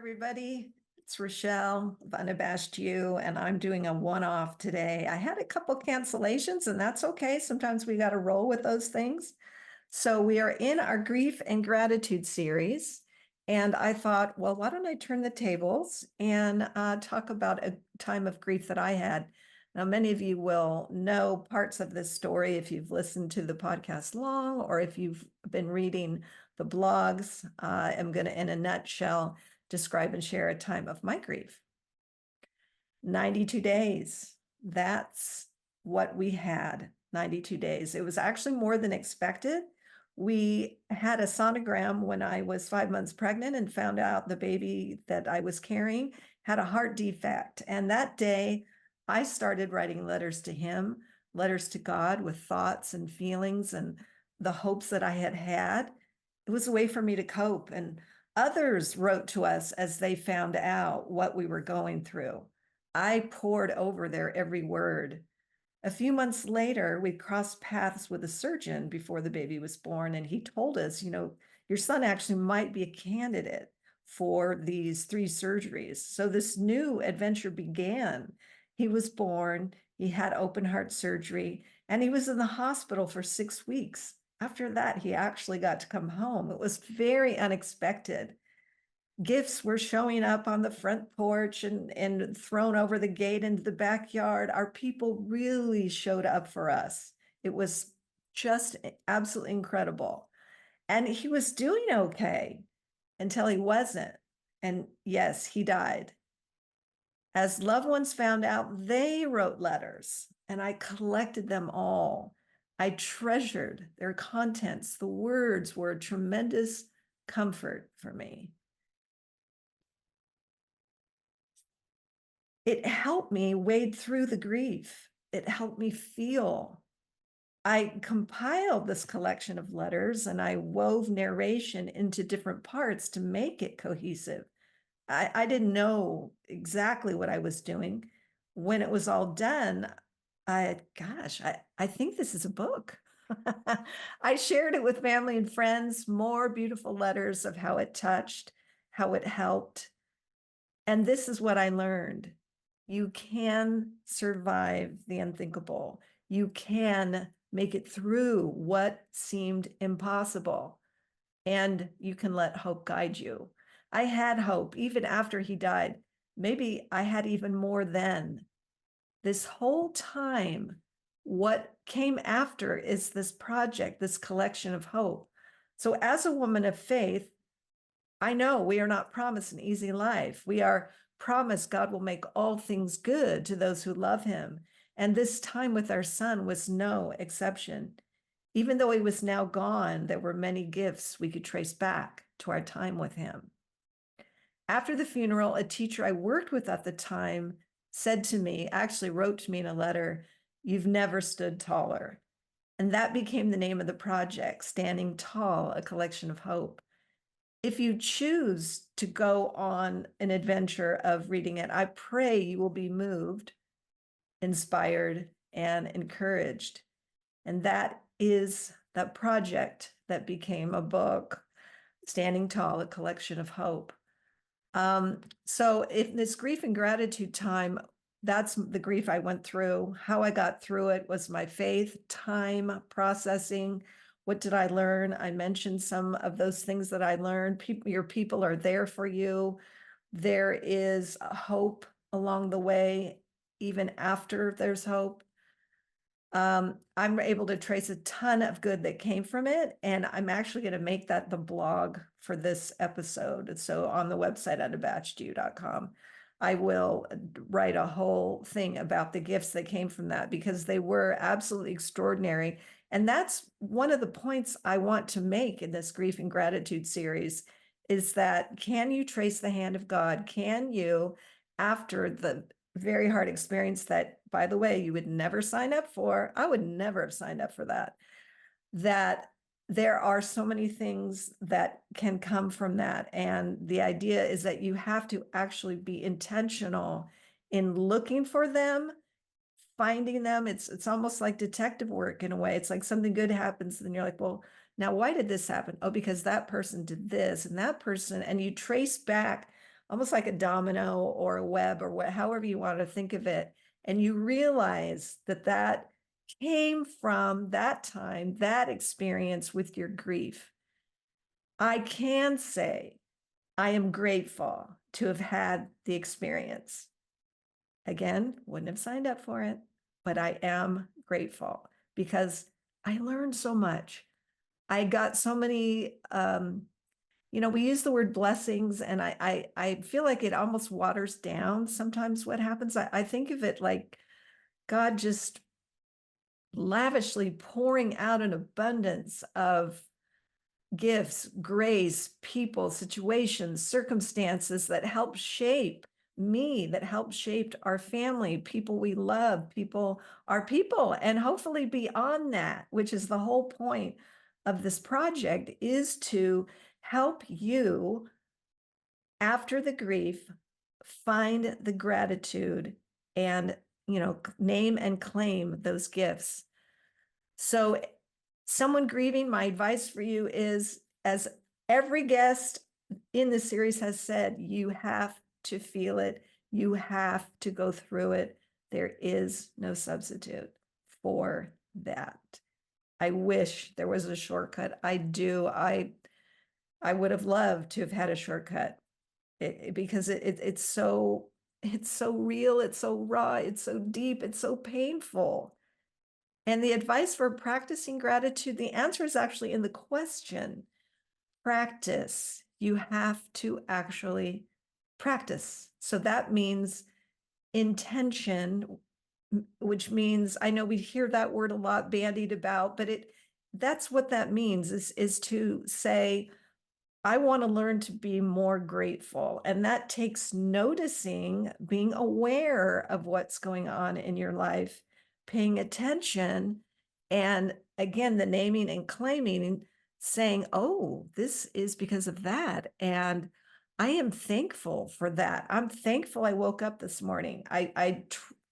everybody. It's Rochelle of Unabashed You, and I'm doing a one-off today. I had a couple cancellations, and that's okay. Sometimes we got to roll with those things. So we are in our grief and gratitude series, and I thought, well, why don't I turn the tables and talk about a time of grief that I had. Now, many of you will know parts of this story if you've listened to the podcast long, or if you've been reading the blogs. I'm going to, in a nutshell, describe and share a time of my grief. 92 days. That's what we had, 92 days. It was actually more than expected. We had a sonogram when I was 5 months pregnant and found out the baby that I was carrying had a heart defect. And that day, I started writing letters to him, letters to God with thoughts and feelings and the hopes that I had had. It was a way for me to cope. And others wrote to us as they found out what we were going through. I poured over their every word. A few months later, we crossed paths with a surgeon before the baby was born, and he told us, your son actually might be a candidate for these 3 surgeries. So this new adventure began. He was born, he had open heart surgery, and he was in the hospital for 6 weeks. After that, he actually got to come home. It was very unexpected. Gifts were showing up on the front porch and thrown over the gate into the backyard. Our people really showed up for us. It was just absolutely incredible. And he was doing okay until he wasn't. And yes, he died. As loved ones found out, they wrote letters, and I collected them all. I treasured their contents. The words were a tremendous comfort for me. It helped me wade through the grief. It helped me feel. I compiled this collection of letters and I wove narration into different parts to make it cohesive. I didn't know exactly what I was doing. When it was all done, I think this is a book. I shared it with family and friends, more beautiful letters of how it touched, how it helped. And this is what I learned. You can survive the unthinkable. You can make it through what seemed impossible. And you can let hope guide you. I had hope even after he died. Maybe I had even more then. This whole time, what came after is this project, this collection of hope. So as a woman of faith, I know we are not promised an easy life. We are promised God will make all things good to those who love him. And this time with our son was no exception. Even though he was now gone, there were many gifts we could trace back to our time with him. After the funeral, a teacher I worked with at the time said to me, actually wrote to me in a letter, "You've never stood taller." And that became the name of the project, Standing Tall, a collection of hope. If you choose to go on an adventure of reading it, I pray you will be moved, inspired, and encouraged. And that is that project that became a book, Standing Tall, a collection of hope. So in this grief and gratitude time, that's the grief I went through. How I got through it was my faith, time, processing. What did I learn? I mentioned some of those things that I learned. Your people are there for you. There is hope along the way, even after there's hope. I'm able to trace a ton of good that came from it, and I'm actually going to make that the blog for this episode. So on the website at unabashedyou.com, I will write a whole thing about the gifts that came from that because they were absolutely extraordinary. And that's one of the points I want to make in this grief and gratitude series is that can you trace the hand of God? Can you, after the very hard experience that, by the way, you would never sign up for. I would never have signed up for that. That there are so many things that can come from that. And the idea is that you have to actually be intentional in looking for them, finding them. It's almost like detective work in a way. It's like something good happens, and you're like, well, now why did this happen? Oh, because that person did this and that person, and you trace back almost like a domino or a web or however you want to think of it. And you realize that that came from that time, that experience with your grief. I can say I am grateful to have had the experience. Again, wouldn't have signed up for it, but I am grateful because I learned so much. I got so many, we use the word blessings, and I feel like it almost waters down sometimes what happens. I think of it like God just lavishly pouring out an abundance of gifts, grace, people, situations, circumstances that help shape me, that help shape our family, people we love, people, our people, and hopefully beyond that, which is the whole point of this project, is to help you after the grief find the gratitude and name and claim those gifts. So someone grieving, my advice for you is, as every guest in the series has said, you have to feel it. You have to go through it. There is no substitute for that. I wish there was a shortcut. I do. I would have loved to have had a shortcut because it's so real. It's so raw. It's so deep. It's so painful. And the advice for practicing gratitude, the answer is actually in the question. Practice. You have to actually practice. So that means intention, which means, I know we hear that word a lot bandied about, but that's what that means, is to say, I want to learn to be more grateful. And that takes noticing, being aware of what's going on in your life, paying attention, and again, the naming and claiming, and saying, oh, this is because of that. And I am thankful for that. I'm thankful I woke up this morning. I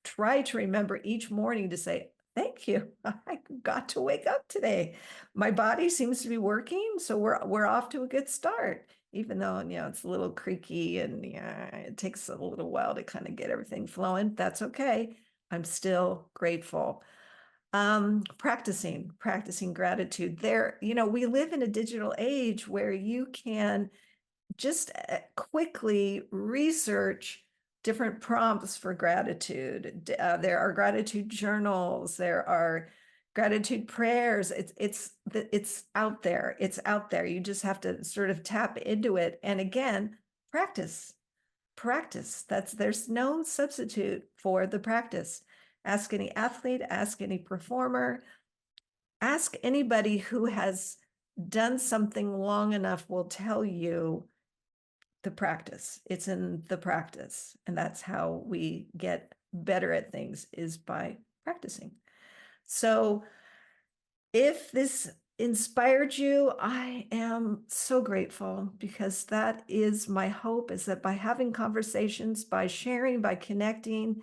try to remember each morning to say, thank you. I got to wake up today. My body seems to be working, so we're off to a good start. Even though it's a little creaky and it takes a little while to kind of get everything flowing. That's okay. I'm still grateful. Practicing gratitude. We live in a digital age where you can just quickly research different prompts for gratitude. There are gratitude journals. There are gratitude prayers. It's out there. It's out there. You just have to sort of tap into it. And again, practice. There's no substitute for the practice. Ask any athlete, ask any performer, ask anybody who has done something long enough will tell you the practice. It's in the practice. And that's how we get better at things, is by practicing. So if this inspired you, I am so grateful, because that is my hope, is that by having conversations, by sharing, by connecting,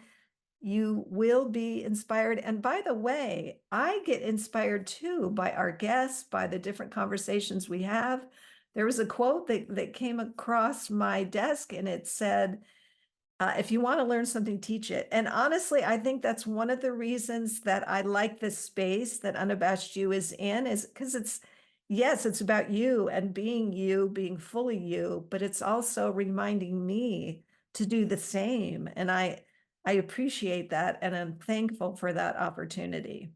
you will be inspired. And by the way, I get inspired too by our guests, by the different conversations we have. There was a quote that came across my desk, and it said, if you want to learn something, teach it. And honestly, I think that's one of the reasons that I like this space that Unabashed You is in, is because it's about you and being fully you, but it's also reminding me to do the same. And I appreciate that, and I'm thankful for that opportunity.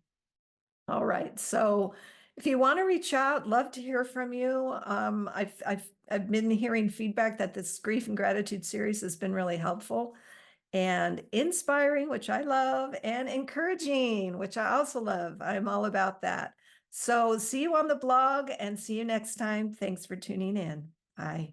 All right. So if you want to reach out, love to hear from you. I've been hearing feedback that this grief and gratitude series has been really helpful and inspiring, which I love, and encouraging, which I also love. I'm all about that. So see you on the blog, and see you next time. Thanks for tuning in. Bye.